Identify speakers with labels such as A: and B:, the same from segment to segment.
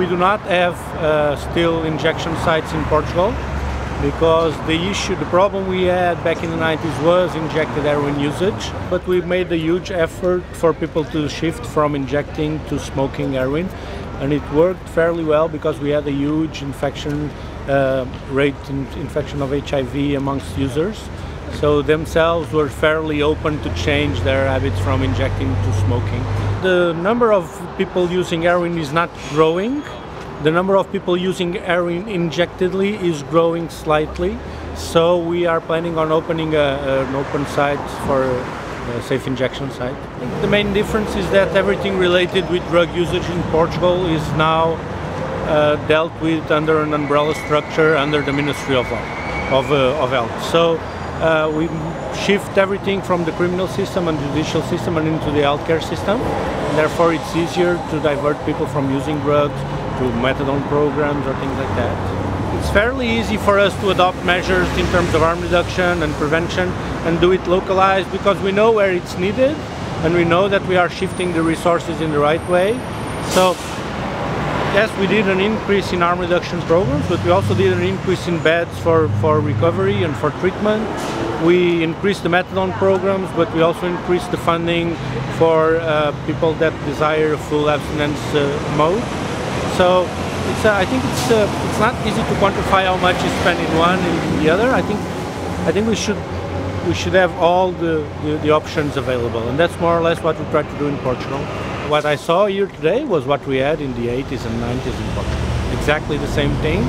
A: we do not have still injection sites in Portugal, because the problem we had back in the 90s was injected heroin usage, but we made a huge effort for people to shift from injecting to smoking heroin, and it worked fairly well because we had a huge infection rate, infection of HIV amongst users. So themselves were fairly open to change their habits from injecting to smoking. The number of people using heroin is not growing. The number of people using heroin injectedly is growing slightly. So we are planning on opening an open site for a safe injection site. I think the main difference is that everything related with drug usage in Portugal is now dealt with under an umbrella structure under the Ministry of Health. So we shift everything from the criminal system and judicial system and into the healthcare system. And therefore, it's easier to divert people from using drugs to methadone programs or things like that. It's fairly easy for us to adopt measures in terms of harm reduction and prevention and do it localized because we know where it's needed and we know that we are shifting the resources in the right way. So yes, we did an increase in harm reduction programs, but we also did an increase in beds for recovery and for treatment. We increased the methadone programs, but we also increased the funding for people that desire a full abstinence mode. So I think it's not easy to quantify how much is spent in one and in the other. I think we should have all the options available, and that's more or less what we try to do in Portugal. What I saw here today was what we had in the 80s and 90s in Portugal. Exactly the same thing,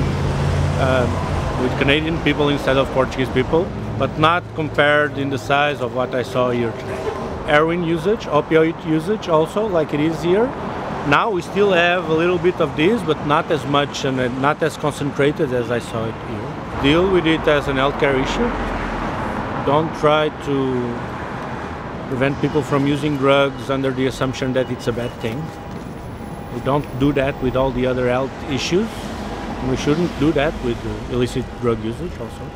A: with Canadian people instead of Portuguese people, but not compared in the size of what I saw here today. Heroin usage, opioid usage also, like it is here. Now we still have a little bit of this, but not as much and not as concentrated as I saw it here. Deal with it as an healthcare issue. Don't try to prevent people from using drugs under the assumption that it's a bad thing. We don't do that with all the other health issues. We shouldn't do that with illicit drug usage also.